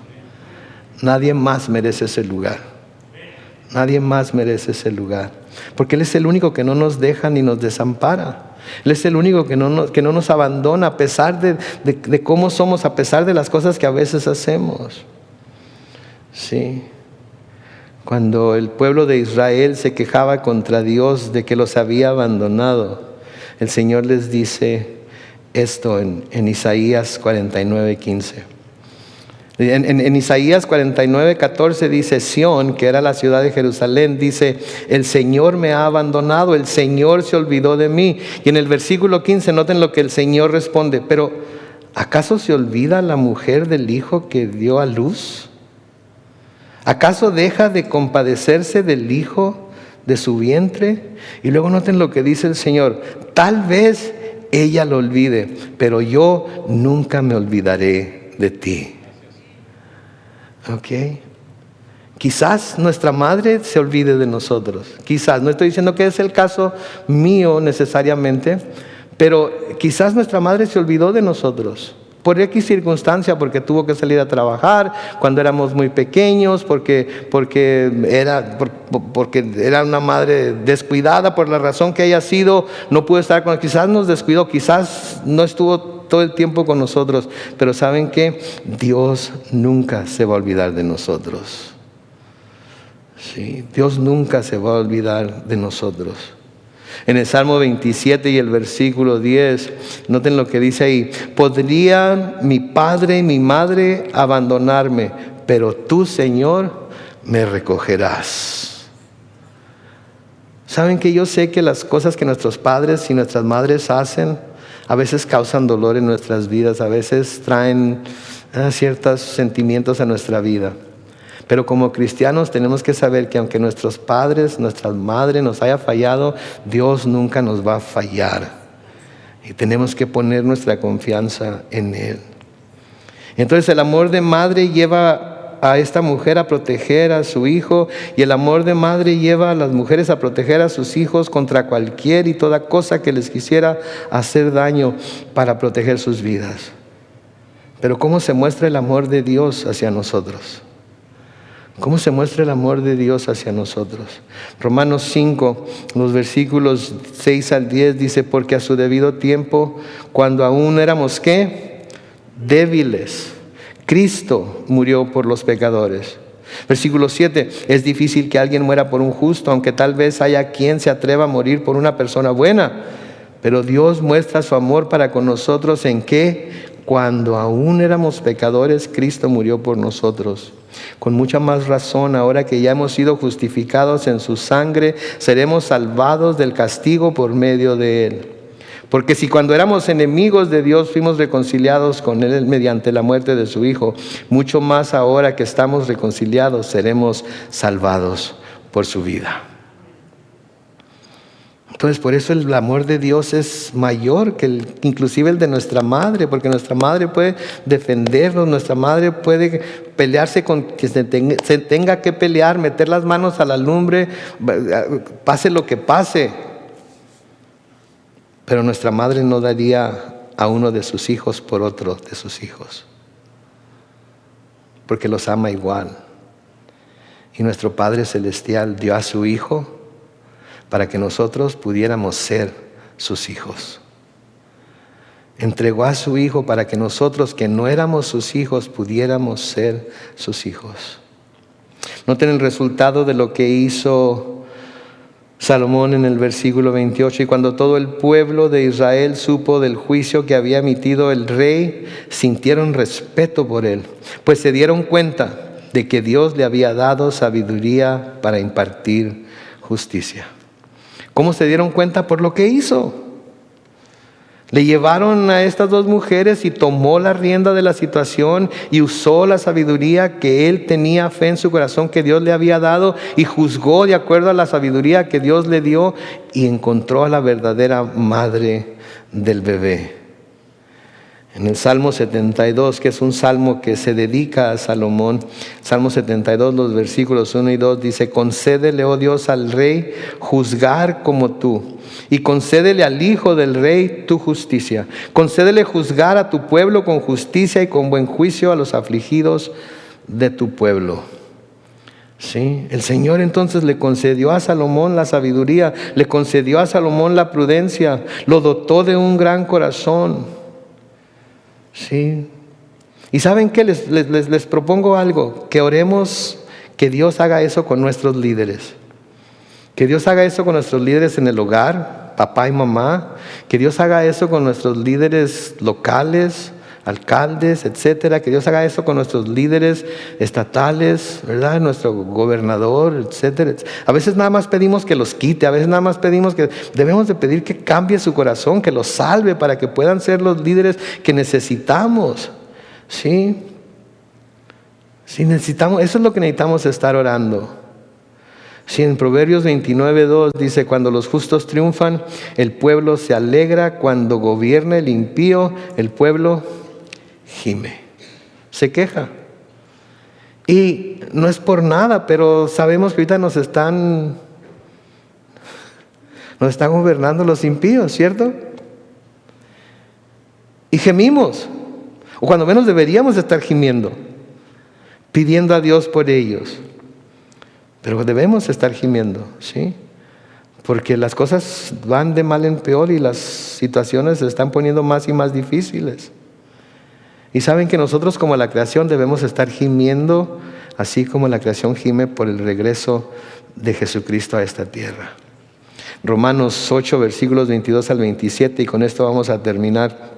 Nadie más merece ese lugar. Nadie más merece ese lugar. Porque Él es el único que no nos deja ni nos desampara. Él es el único que no nos abandona a pesar de cómo somos, a pesar de las cosas que a veces hacemos. Sí. Cuando el pueblo de Israel se quejaba contra Dios de que los había abandonado, el Señor les dice esto en Isaías 49:15. En Isaías 49:14 dice: Sión, que era la ciudad de Jerusalén, dice: el Señor me ha abandonado, el Señor se olvidó de mí. Y en el versículo 15 noten lo que el Señor responde: pero ¿acaso se olvida la mujer del hijo que dio a luz? ¿Acaso deja de compadecerse del hijo de su vientre? Y luego noten lo que dice el Señor: tal vez ella lo olvide, pero yo nunca me olvidaré de ti. ¿Ok? Quizás nuestra madre se olvide de nosotros. Quizás, no estoy diciendo que es el caso mío necesariamente, pero quizás nuestra madre se olvidó de nosotros. Por X circunstancia, porque tuvo que salir a trabajar cuando éramos muy pequeños, porque era una madre descuidada, por la razón que haya sido, no pudo estar con nosotros. Quizás nos descuidó, quizás no estuvo todo el tiempo con nosotros, pero ¿saben qué? Dios nunca se va a olvidar de nosotros. Sí, Dios nunca se va a olvidar de nosotros. En el Salmo 27 y el versículo 10, noten lo que dice ahí: podrían mi padre y mi madre abandonarme, pero tú, Señor, me recogerás. ¿Saben que yo sé que las cosas que nuestros padres y nuestras madres hacen a veces causan dolor en nuestras vidas, a veces traen ciertos sentimientos a nuestra vida? Pero como cristianos tenemos que saber que aunque nuestros padres, nuestras madres nos haya fallado, Dios nunca nos va a fallar. Y tenemos que poner nuestra confianza en Él. Entonces el amor de madre lleva a esta mujer a proteger a su hijo, y el amor de madre lleva a las mujeres a proteger a sus hijos contra cualquier y toda cosa que les quisiera hacer daño, para proteger sus vidas. Pero ¿cómo se muestra el amor de Dios hacia nosotros? ¿Cómo se muestra el amor de Dios hacia nosotros? Romanos 5, los versículos 6 al 10 dice: porque a su debido tiempo, cuando aún éramos ¿qué? Débiles, Cristo murió por los pecadores. Versículo 7, es difícil que alguien muera por un justo, aunque tal vez haya quien se atreva a morir por una persona buena. Pero Dios muestra su amor para con nosotros en que cuando aún éramos pecadores, Cristo murió por nosotros. Con mucha más razón, ahora que ya hemos sido justificados en su sangre, seremos salvados del castigo por medio de Él. Porque si cuando éramos enemigos de Dios fuimos reconciliados con Él mediante la muerte de su Hijo, mucho más ahora que estamos reconciliados seremos salvados por su vida. Entonces, por eso el amor de Dios es mayor que inclusive el de nuestra madre, porque nuestra madre puede defendernos, nuestra madre puede pelearse con quien se tenga que pelear, meter las manos a la lumbre, pase lo que pase. Pero nuestra madre no daría a uno de sus hijos por otro de sus hijos, porque los ama igual. Y nuestro Padre Celestial dio a su Hijo para que nosotros pudiéramos ser sus hijos. Entregó a su Hijo para que nosotros, que no éramos sus hijos, pudiéramos ser sus hijos. Noten el resultado de lo que hizo Salomón en el versículo 28, y cuando todo el pueblo de Israel supo del juicio que había emitido el rey, sintieron respeto por él, pues se dieron cuenta de que Dios le había dado sabiduría para impartir justicia. ¿Cómo se dieron cuenta? Por lo que hizo. Le llevaron a estas dos mujeres y tomó la rienda de la situación y usó la sabiduría que él tenía fe en su corazón que Dios le había dado y juzgó de acuerdo a la sabiduría que Dios le dio y encontró a la verdadera madre del bebé. En el Salmo 72, que es un salmo que se dedica a Salomón, Salmo 72, los versículos 1 y 2 dice: concédele, oh Dios, al rey juzgar como tú, y concédele al hijo del rey tu justicia. Concédele juzgar a tu pueblo con justicia y con buen juicio a los afligidos de tu pueblo. Sí, el Señor entonces le concedió a Salomón la sabiduría, le concedió a Salomón la prudencia, lo dotó de un gran corazón. Sí. Y ¿saben qué? Les propongo algo, que oremos que Dios haga eso con nuestros líderes. Que Dios haga eso con nuestros líderes en el hogar, papá y mamá. Que Dios haga eso con nuestros líderes locales, alcaldes, etcétera. Que Dios haga eso con nuestros líderes estatales, ¿verdad? Nuestro gobernador, etcétera. A veces nada más pedimos que los quite, a veces nada más pedimos que debemos de pedir que cambie su corazón, que los salve para que puedan ser los líderes que necesitamos. Sí. Sí, necesitamos, eso es lo que necesitamos estar orando. Sí, en Proverbios 29:2 dice: cuando los justos triunfan, el pueblo se alegra; cuando gobierna el impío, el pueblo gime, se queja. Y no es por nada, pero sabemos que ahorita nos están gobernando los impíos, ¿cierto? Y gemimos, o cuando menos deberíamos estar gimiendo, pidiendo a Dios por ellos. Pero debemos estar gimiendo, ¿sí? Porque las cosas van de mal en peor y las situaciones se están poniendo más y más difíciles. Y saben que nosotros como la creación debemos estar gimiendo, así como la creación gime por el regreso de Jesucristo a esta tierra. Romanos 8, versículos 22 al 27, y con esto vamos a terminar.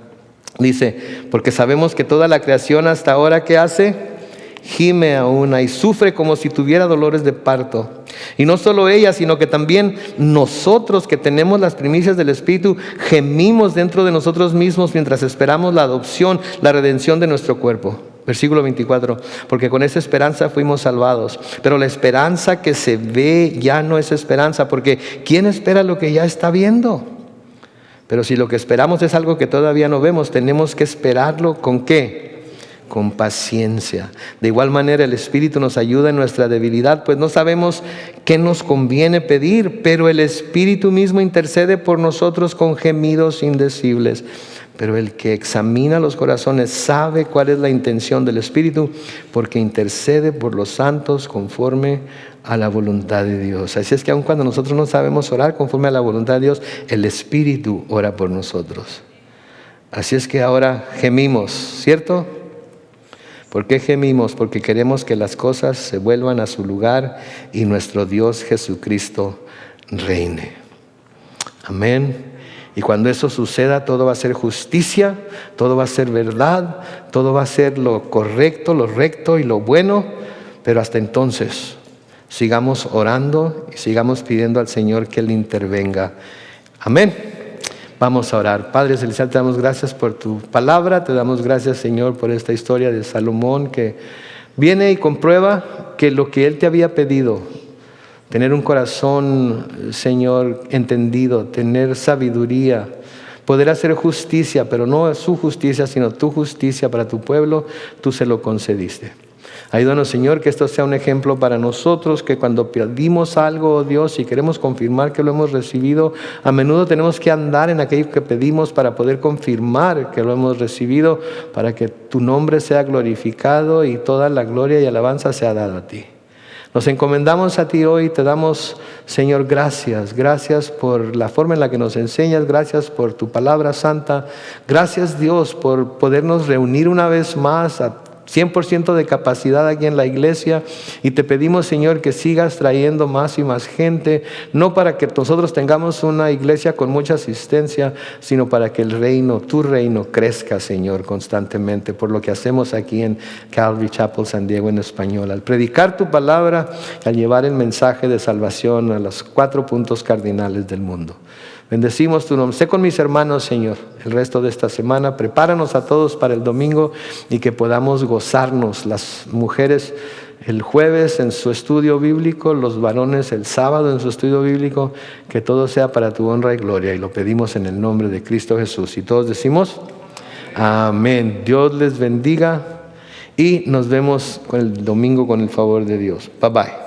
Dice: porque sabemos que toda la creación hasta ahora, ¿qué hace? Gime a una y sufre como si tuviera dolores de parto. Y no solo ella, sino que también nosotros que tenemos las primicias del Espíritu, gemimos dentro de nosotros mismos mientras esperamos la adopción, la redención de nuestro cuerpo. Versículo 24, porque con esa esperanza fuimos salvados. Pero la esperanza que se ve ya no es esperanza, porque ¿quién espera lo que ya está viendo? Pero si lo que esperamos es algo que todavía no vemos, tenemos que esperarlo ¿con qué? Con paciencia. De igual manera el Espíritu nos ayuda en nuestra debilidad, pues no sabemos qué nos conviene pedir, pero el Espíritu mismo intercede por nosotros con gemidos indecibles. Pero el que examina los corazones sabe cuál es la intención del Espíritu, porque intercede por los santos conforme a la voluntad de Dios. Así es que aun cuando nosotros no sabemos orar conforme a la voluntad de Dios, el Espíritu ora por nosotros. Así es que ahora gemimos, ¿cierto? ¿Por qué gemimos? Porque queremos que las cosas se vuelvan a su lugar y nuestro Dios Jesucristo reine. Amén. Y cuando eso suceda, todo va a ser justicia, todo va a ser verdad, todo va a ser lo correcto, lo recto y lo bueno. Pero hasta entonces, sigamos orando y sigamos pidiendo al Señor que Él intervenga. Amén. Vamos a orar. Padre Celestial, te damos gracias por tu palabra. Te damos gracias, Señor, por esta historia de Salomón que viene y comprueba que lo que él te había pedido, tener un corazón, Señor, entendido, tener sabiduría, poder hacer justicia, pero no su justicia, sino tu justicia para tu pueblo, tú se lo concediste. Ayúdanos, Señor, que esto sea un ejemplo para nosotros, que cuando pedimos algo, oh Dios, y queremos confirmar que lo hemos recibido, a menudo tenemos que andar en aquello que pedimos para poder confirmar que lo hemos recibido, para que tu nombre sea glorificado y toda la gloria y alabanza sea dada a ti. Nos encomendamos a ti hoy y te damos, Señor, gracias. Gracias por la forma en la que nos enseñas. Gracias por tu palabra santa. Gracias, Dios, por podernos reunir una vez más 100% de capacidad aquí en la iglesia, y te pedimos, Señor, que sigas trayendo más y más gente, no para que nosotros tengamos una iglesia con mucha asistencia, sino para que el reino, tu reino, crezca, Señor, constantemente, por lo que hacemos aquí en Calvary Chapel San Diego en español, al predicar tu palabra, al llevar el mensaje de salvación a los 4 puntos cardinales del mundo. Bendecimos tu nombre. Sé con mis hermanos, Señor, el resto de esta semana. Prepáranos a todos para el domingo y que podamos gozarnos. Las mujeres el jueves en su estudio bíblico, los varones el sábado en su estudio bíblico. Que todo sea para tu honra y gloria. Y lo pedimos en el nombre de Cristo Jesús. Y todos decimos, amén. Dios les bendiga y nos vemos el domingo con el favor de Dios. Bye bye.